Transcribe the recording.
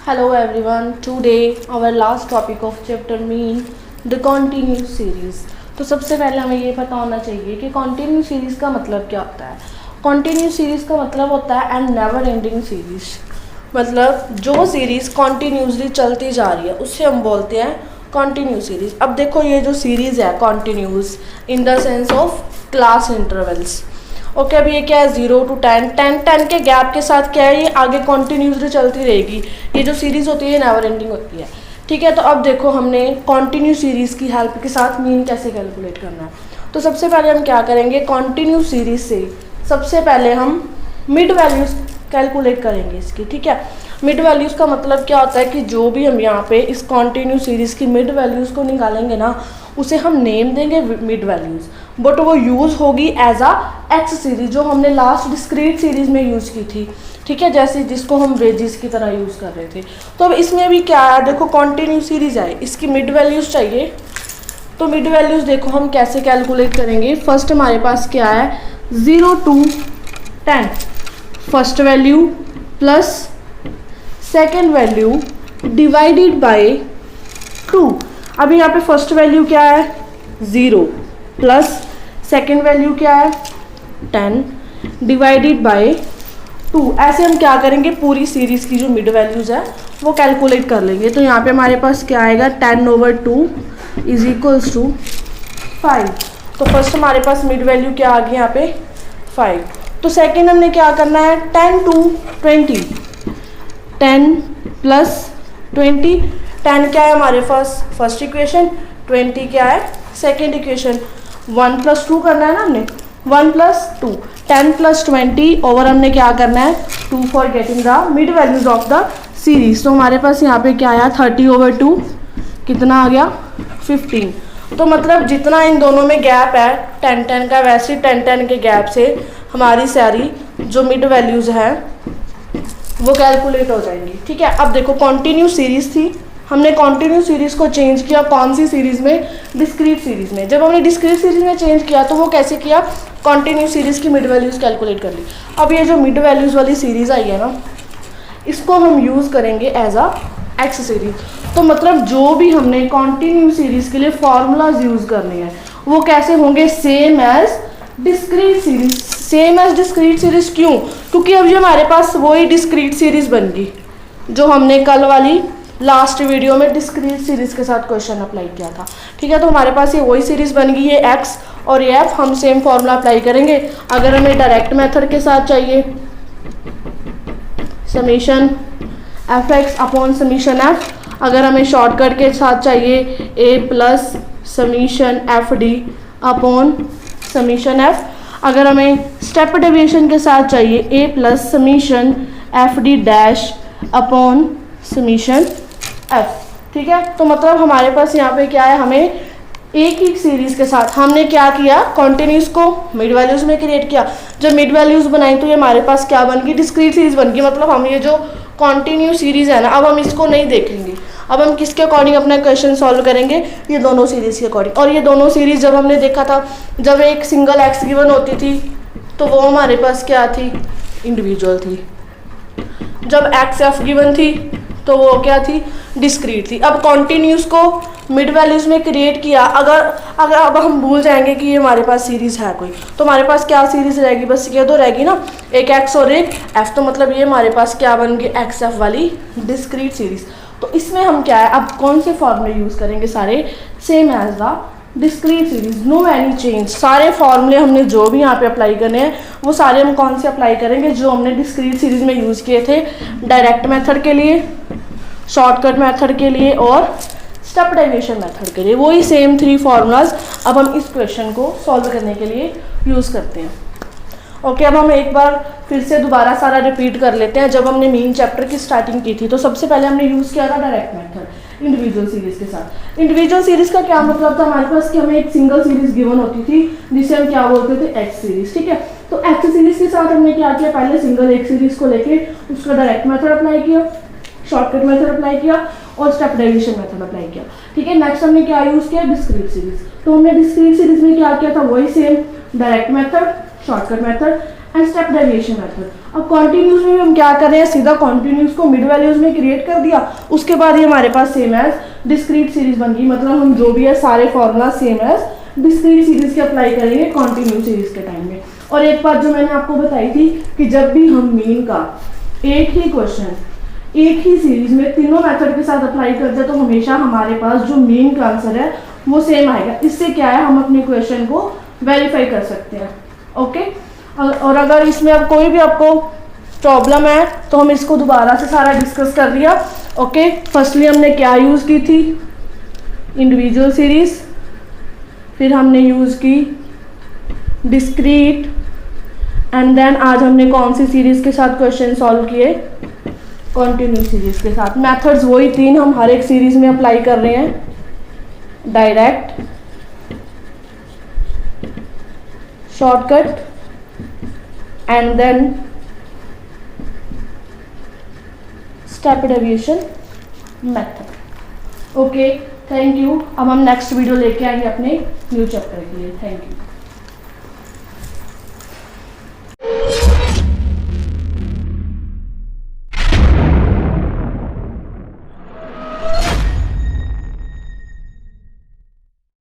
Hello everyone. Today our last topic of chapter mean the continuous series. तो सबसे पहले हमें ये पता होना चाहिए कि continuous series का मतलब क्या होता है. Continuous series का मतलब होता है एंड नेवर एंडिंग सीरीज. मतलब जो सीरीज कॉन्टीन्यूसली चलती जा रही है उससे हम बोलते हैं कॉन्टीन्यूस सीरीज. अब देखो ये जो सीरीज है continuous in the sense of class intervals. Okay अब ये क्या है 0 to 10 10 के गैप के साथ क्या है ये आगे कॉन्टीन्यूसली चलती रहेगी. ये जो सीरीज़ होती है ये नेवर एंडिंग होती है. ठीक है तो अब देखो हमने कॉन्टीन्यूस सीरीज़ की हेल्प के साथ मीन कैसे कैलकुलेट करना है. तो सबसे पहले हम क्या करेंगे कॉन्टीन्यूस सीरीज से सबसे पहले हम मिड वैल्यूज़ कैलकुलेट करेंगे इसकी. ठीक है मिड वैल्यूज़ का मतलब क्या होता है कि जो भी हम यहाँ पे इस कॉन्टीन्यूस सीरीज़ की मिड वैल्यूज़ को निकालेंगे ना उसे हम नेम देंगे मिड वैल्यूज़, बट वो यूज़ होगी एज अ एक्स सीरीज जो हमने लास्ट डिस्क्रीट सीरीज़ में यूज़ की थी. ठीक है जैसे जिसको हम वेजेस की तरह यूज़ कर रहे थे. तो अब इसमें भी क्या है देखो कॉन्टीन्यूस सीरीज़ है इसकी मिड वैल्यूज़ चाहिए. तो मिड वैल्यूज़ देखो हम कैसे कैलकुलेट करेंगे. फर्स्ट हमारे पास क्या है 0 to 10 first value plus second value divided by 2. अभी यहाँ पे फर्स्ट वैल्यू क्या है 0 प्लस सेकेंड वैल्यू क्या है 10 डिवाइडेड बाय 2. ऐसे हम क्या करेंगे पूरी सीरीज़ की जो मिड वैल्यूज़ है वो कैलकुलेट कर लेंगे. तो यहाँ पे हमारे पास क्या आएगा 10/2 इज इक्वल्स टू 5. तो फर्स्ट हमारे पास मिड वैल्यू क्या आ गई यहाँ पे 5. तो सेकेंड हमने क्या करना है 10 to 20 10 प्लस 20 10 क्या है हमारे पास फर्स्ट इक्वेशन 20 क्या है सेकेंड इक्वेशन 1 + 2 करना है ना हमने 1 + 2 10 + 20 ओवर हमने क्या करना है 2 for getting the mid values of the series. तो हमारे पास यहाँ पे क्या आया 30/2 कितना आ गया 15. तो मतलब जितना इन दोनों में गैप है 10 का वैसे 10 के गैप से हमारी सारी जो मिड वैल्यूज़ हैं वो कैलकुलेट हो जाएंगी. ठीक है अब देखो कॉन्टीन्यूस सीरीज़ थी हमने कॉन्टीन्यूस सीरीज़ को चेंज किया कौन सी सीरीज़ में डिस्क्रीट सीरीज़ में. जब हमने डिस्क्रीट सीरीज़ में चेंज किया तो वो कैसे किया कॉन्टीन्यूस सीरीज़ की मिड वैल्यूज़ कैलकुलेट कर ली. अब ये जो मिड वैल्यूज़ वाली सीरीज़ आई है ना इसको हम यूज़ करेंगे एज अ एक्स सीरीज. तो मतलब जो भी हमने कॉन्टीन्यूस सीरीज़ के लिए फार्मूलाज यूज़ करने हैं वो कैसे होंगे same as discrete series. Same as discrete series क्यों क्योंकि अब ये हमारे पास वही डिस्क्रीट सीरीज़ बन गई जो हमने कल वाली लास्ट वीडियो में डिस्क्रीट सीरीज़ के साथ क्वेश्चन अप्लाई किया था. ठीक है तो हमारे पास ये वही सीरीज़ बन गई है एक्स और ये एफ. हम सेम फार्मूला अप्लाई करेंगे. अगर हमें डायरेक्ट मेथड के साथ चाहिए summation f x upon summation f. अगर हमें शॉर्टकट के साथ चाहिए A plus summation f d upon summation f. अगर हमें स्टेप डेविएशन के साथ चाहिए A plus summation f d dash upon summation f. ठीक है तो मतलब हमारे पास यहाँ पे क्या है हमें एक ही सीरीज़ के साथ हमने क्या किया कॉन्टीन्यूस को मिड वैल्यूज़ में क्रिएट किया. जब मिड वैल्यूज़ बनाई तो ये हमारे पास क्या बन गई डिस्क्रीट सीरीज़ बन गई. मतलब हम ये जो कॉन्टीन्यूस सीरीज़ है ना अब हम इसको नहीं देखेंगे. अब हम किसके अकॉर्डिंग अपना क्वेश्चन सॉल्व करेंगे ये दोनों सीरीज़ के अकॉर्डिंग. और ये दोनों सीरीज़ जब हमने देखा था जब एक सिंगल एक्स गिवन होती थी तो वो हमारे पास क्या थी इंडिविजुअल थी. जब एक्स एफ गिवन थी तो वो क्या थी डिस्क्रीट थी. अब कॉन्टीन्यूस को मिड वैल्यूज़ में क्रिएट किया. अगर अब हम भूल जाएंगे कि ये हमारे पास सीरीज़ है कोई तो हमारे पास क्या सीरीज़ रहेगी बस ये दो रहेगी ना एक एक्स और एक एफ. तो मतलब ये हमारे पास क्या बन गई एक्स एफ वाली डिस्क्रीट सीरीज़. तो इसमें हम क्या है अब कौन से फॉर्मूले यूज़ करेंगे सारे same as the discrete series no any change. सारे फॉर्मूले हमने जो भी यहाँ पे अप्लाई करने हैं वो सारे हम कौन से अप्लाई करेंगे जो हमने डिस्क्रीट सीरीज में यूज़ किए थे डायरेक्ट मेथड के लिए शॉर्टकट मेथड के लिए और स्टेप डेविएशन मेथड के लिए. वही सेम 3 फार्मूलाज अब हम इस क्वेश्चन को सॉल्व करने के लिए यूज़ करते हैं. ओके अब हम एक बार फिर से दोबारा सारा रिपीट कर लेते हैं. जब हमने मीन चैप्टर की स्टार्टिंग की थी तो सबसे पहले हमने यूज़ किया था डायरेक्ट मेथड इंडिविजुअल सीरीज़ के साथ. इंडिविजुअल सीरीज़ का क्या मतलब था हमारे पास कि हमें एक सिंगल सीरीज़ गिवन होती थी जिसे हम क्या बोलते थे एक्स सीरीज़. ठीक है तो एक्स सीरीज़ के साथ हमने क्या किया पहले सिंगल एक सीरीज़ को लेके उसका डायरेक्ट मेथड अप्लाई किया शॉर्टकट मेथड अप्लाई किया और स्टेप डेविएशन मेथड अप्लाई किया. ठीक है नेक्स्ट हमने क्या यूज़ किया डिस्क्रीट सीरीज़. तो हमने डिस्क्रीट सीरीज़ में क्या किया था वही same direct method, shortcut method and step deviation method. अब कॉन्टिन्यूस में हम क्या कर रहे हैं, सीधा कॉन्टिन्यूस को मिड वैल्यूज में क्रिएट कर दिया, उसके बाद ये हमारे पास सेम एज डिस्क्रीट सीरीज बन गई। मतलब हम जो भी है सारे formula same as discrete series के अप्लाई करेंगे कॉन्टिन्यूस सीरीज के टाइम में। और एक बात जो मैंने आपको बताई थी कि जब भी हम मीन का एक ही क्वेश्चन एक ही सीरीज में तीनों मेथड के साथ अप्लाई करते हैं तो हमेशा हमारे पास जो मीन का आंसर है वो सेम आएगा। इससे क्या है, हम अपने क्वेश्चन को वेरीफाई कर सकते हैं। ओके, और अगर इसमें अब कोई भी आपको प्रॉब्लम है तो हम इसको दोबारा से सारा डिस्कस कर लिया। ओके, फर्स्टली हमने क्या यूज़ की थी, इंडिविजुअल सीरीज, फिर हमने यूज़ की डिस्क्रीट, एंड देन आज हमने कौन सी सीरीज के साथ क्वेश्चन सॉल्व किए, कॉन्टिन्यूस सीरीज के साथ। मेथड्स वही तीन हम हर एक सीरीज में अप्लाई कर रहे हैं, direct, shortcut and then step deviation method. Okay, thank you. अब हम नेक्स्ट वीडियो लेके आएंगे अपने न्यू चैप्टर के लिए। Thank you.